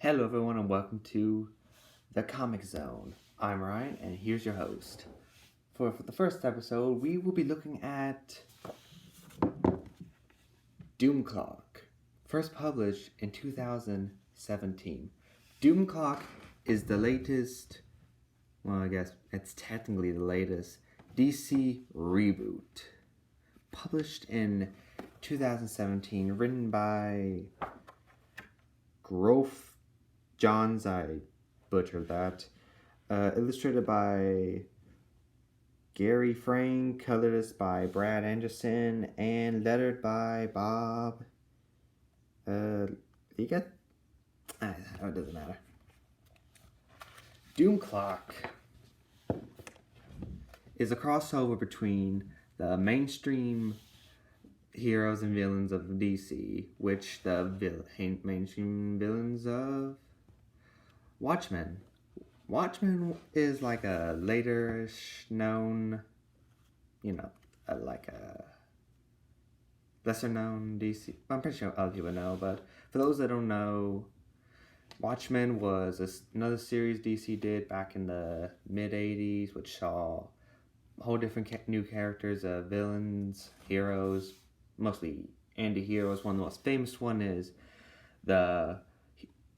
Hello everyone and welcome to The Comic Zone. I'm Ryan and here's your host. For the first episode, we will be looking at Doom Clock, first published in 2017. Doom Clock is the latest, well I guess it's technically the latest, DC reboot. Published in 2017, written by Grove Johns, I butchered that. Illustrated by Gary Frank, colorist by Brad Anderson, and lettered by Bob. You get? It doesn't matter. Doom Clock is a crossover between the mainstream heroes and villains of DC, which the mainstream villains of Watchmen. Watchmen is like a later-ish known, like a lesser-known DC. I'm pretty sure other people know, but for those that don't know, Watchmen was another series DC did back in the mid-'80s, which saw whole different new characters, villains, heroes, mostly anti-heroes. One of the most famous one is the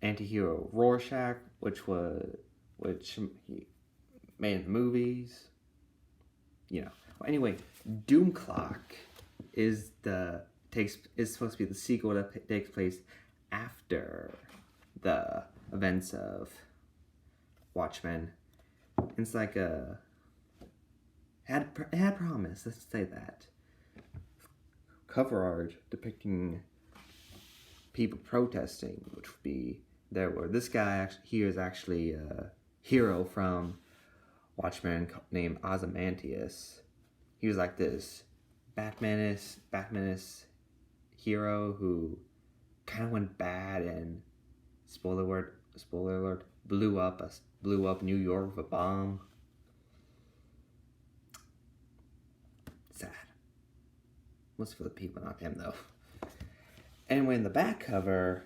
anti-hero Rorschach, which he made in the movies. Anyway, Doom Clock is supposed to be the sequel that takes place after the events of Watchmen. It's like it had promise. Let's say that. Cover art depicting people protesting, which would be this guy here is actually a hero from Watchmen named Ozymandias. He was like this Batmanist hero who kind of went bad and spoiler alert, blew up New York with a bomb. Sad. Most for the people, not him though. Anyway, in the back cover,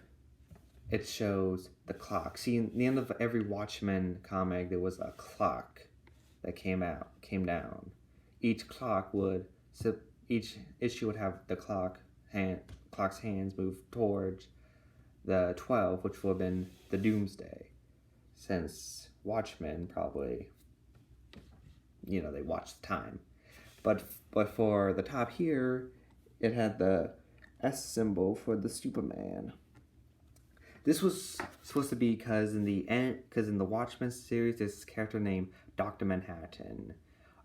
it shows the clock. See, in the end of every Watchmen comic, there was a clock that came down. Each issue would have the clock's hands move towards the 12, which would have been the Doomsday. Since Watchmen probably, they watched the time. But for the top here, it had the S symbol for the Superman. This was supposed to be because in the Watchmen series, there's this character named Dr. Manhattan,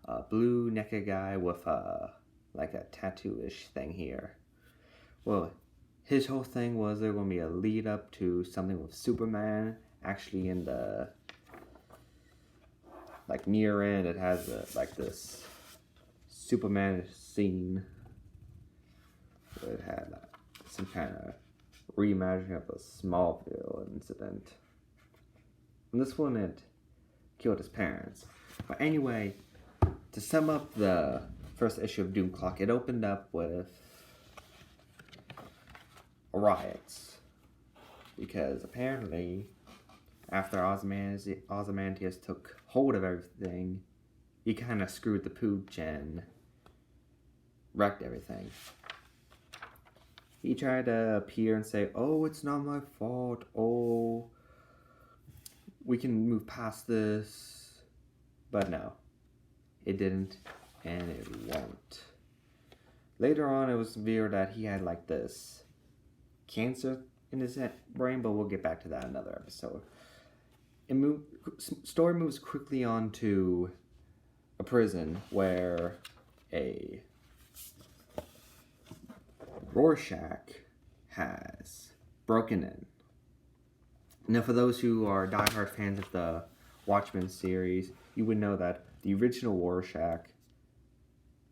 a blue naked guy with like a tattoo-ish thing here. Well, his whole thing was there going to be a lead up to something with Superman. Actually, in the near end, it has this Superman scene. So it had some kind of reimagining of the Smallville incident. And this one, it killed his parents. But anyway, to sum up the first issue of Doom Clock, it opened up with riots. Because apparently, after Ozymandias took hold of everything, he kind of screwed the pooch and wrecked everything. He tried to appear and say, "Oh, it's not my fault. Oh, we can move past this." But no, it didn't, and it won't. Later on, it was revealed that he had this cancer in his brain, but we'll get back to that in another episode. Story moves quickly on to a prison where a Rorschach has broken in. Now, for those who are diehard fans of the Watchmen series, you would know that the original Rorschach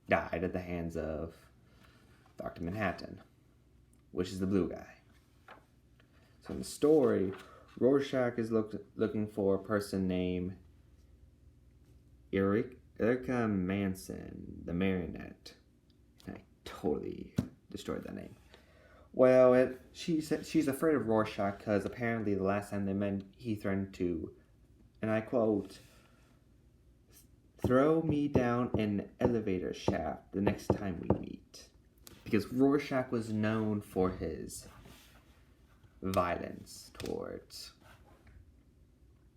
died at the hands of Dr. Manhattan, which is the blue guy. So in the story, Rorschach is looking for a person named Erica Manson, the marionette. I totally destroyed that name. Well, she said she's afraid of Rorschach because apparently the last time they met, he threatened to, and I quote, "throw me down an elevator shaft the next time we meet," because Rorschach was known for his violence towards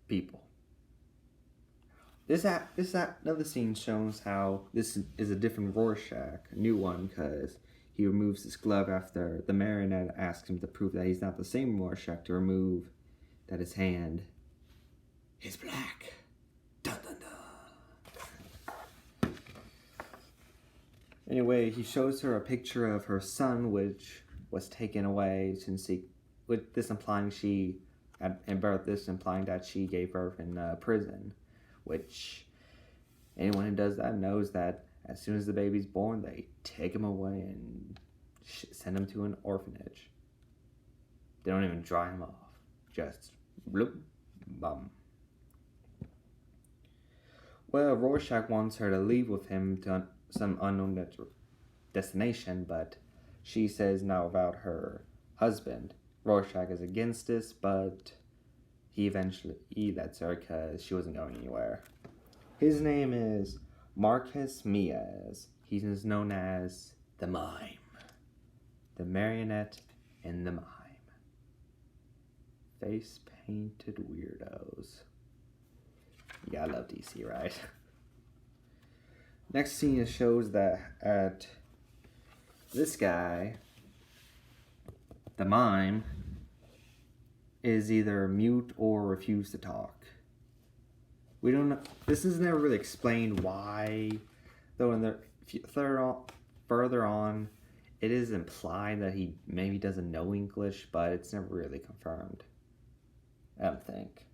people. This another scene shows how this is a different Rorschach, a new one, because he removes his glove after the marionette asks him to prove that he's not the same Rorschach to remove that his hand is black. Dun, dun, dun. Anyway, he shows her a picture of her son, which was taken away since he, with this implying she had in birth, this implying that she gave birth in prison, which anyone who does that knows that as soon as the baby's born, they take him away and send him to an orphanage. They don't even dry him off. Just bloop, bum. Well, Rorschach wants her to leave with him to some unknown destination, but she says no about her husband. Rorschach is against this, but he lets her because she wasn't going anywhere. His name is Marcus Miaz. He is known as the Mime. The marionette and the mime. Face-painted weirdos. Yeah, I love DC, right? Next scene shows that this guy, the mime, is either mute or refused to talk. We don't know. This is never really explained why, though. In the further on, it is implied that he maybe doesn't know English, but it's never really confirmed. I don't think.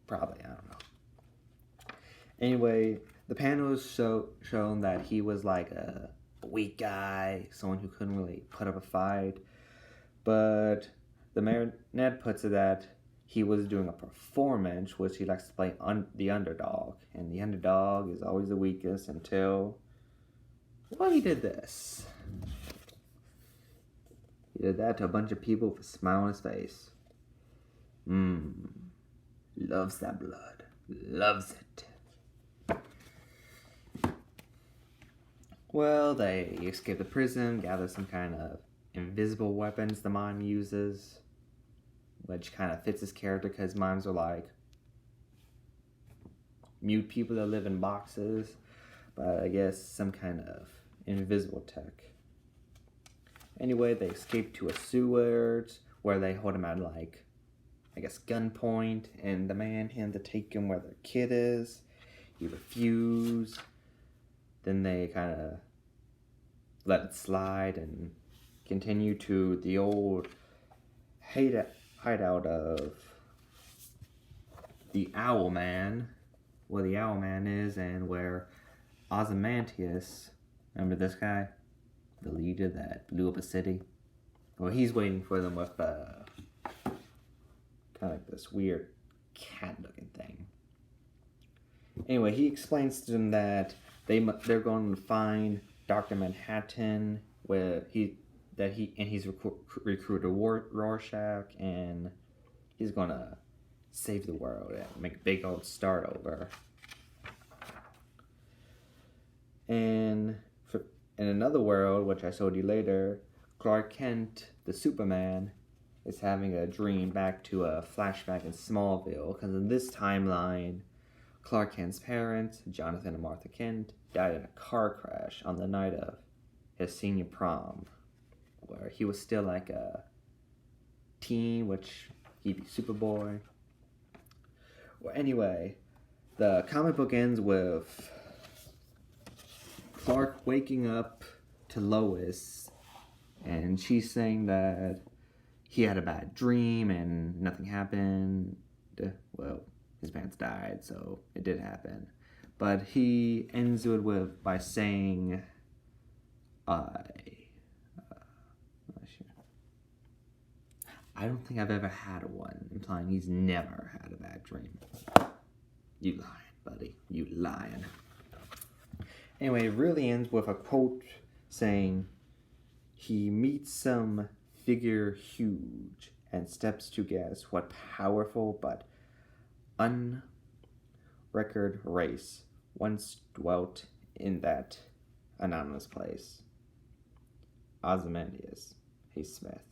Probably, I don't know. Anyway, the panel is shown that he was like a weak guy, someone who couldn't really put up a fight, but the marionette puts it that he was doing a performance, which he likes to play the underdog. And the underdog is always the weakest until, well, he did this. He did that to a bunch of people with a smile on his face. Loves that blood. Loves it. Well, they escape the prison, gather some kind of invisible weapons the mime uses, which kind of fits his character because mimes are like mute people that live in boxes, but I guess some kind of invisible tech. Anyway, they escape to a sewers where they hold him at like, I guess, gunpoint and demand him to take him where their kid is. He refused. Then they kind of let it slide and continue to the old hideout of the Owl Man, where the Owl Man is, and where Ozymandias, remember this guy? The leader that blew up a city? Well, he's waiting for them with kind of like this weird cat-looking thing. Anyway, he explains to them that they're going to find Dr. Manhattan, where he's recruited Rorschach, and he's gonna save the world and make a big old start over. And in another world, which I showed you later, Clark Kent, the Superman, is having a dream back to a flashback in Smallville, because in this timeline, Clark Kent's parents, Jonathan and Martha Kent, died in a car crash on the night of his senior prom, where he was still like a teen, which he'd be Superboy. Well, anyway, the comic book ends with Clark waking up to Lois, and she's saying that he had a bad dream and nothing happened. Well, his parents died, so it did happen. But he ends it by saying, I don't think I've ever had one, implying he's never had a bad dream. You lying, buddy. You lying. Anyway, it really ends with a quote saying, he meets some figure huge and steps to guess what powerful but unrecord race once dwelt in that anonymous place. Ozymandias A. Smith.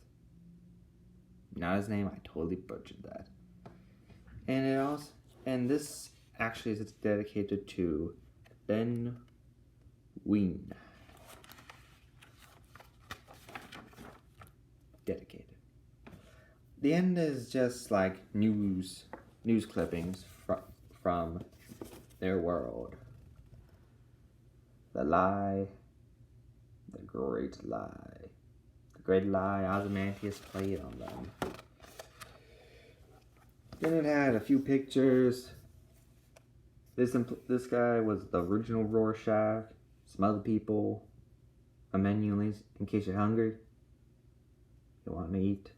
Not his name, I totally butchered that. And this actually is dedicated to Ben Ween. Dedicated. The end is just like news clippings from their world. The lie, the great lie. The great lie Ozymandias played on them. Then it had a few pictures. This guy was the original Rorschach. Some other people. A menu in case you're hungry. You want to eat.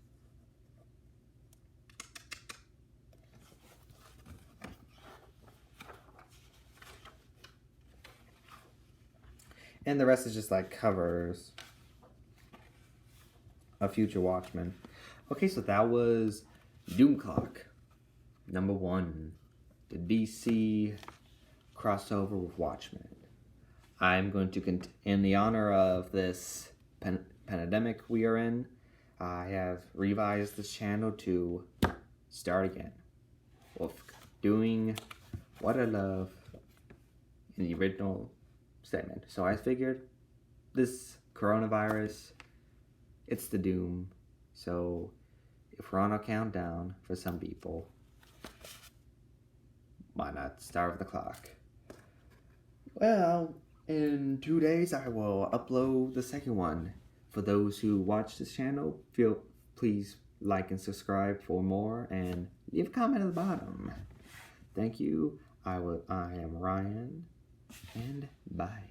And the rest is just like covers of future Watchmen. Okay, so that was Doom Clock #1, the DC crossover with Watchmen. I'm going to in the honor of this pandemic we are in, I have revised this channel to start again with doing what I love in the original segment. So I figured this coronavirus, it's the doom. So if we're on a countdown for some people, why not start with the clock? Well, in 2 days I will upload the second one. For those who watch this channel, please like and subscribe for more and leave a comment at the bottom. Thank you. I am Ryan, and bye.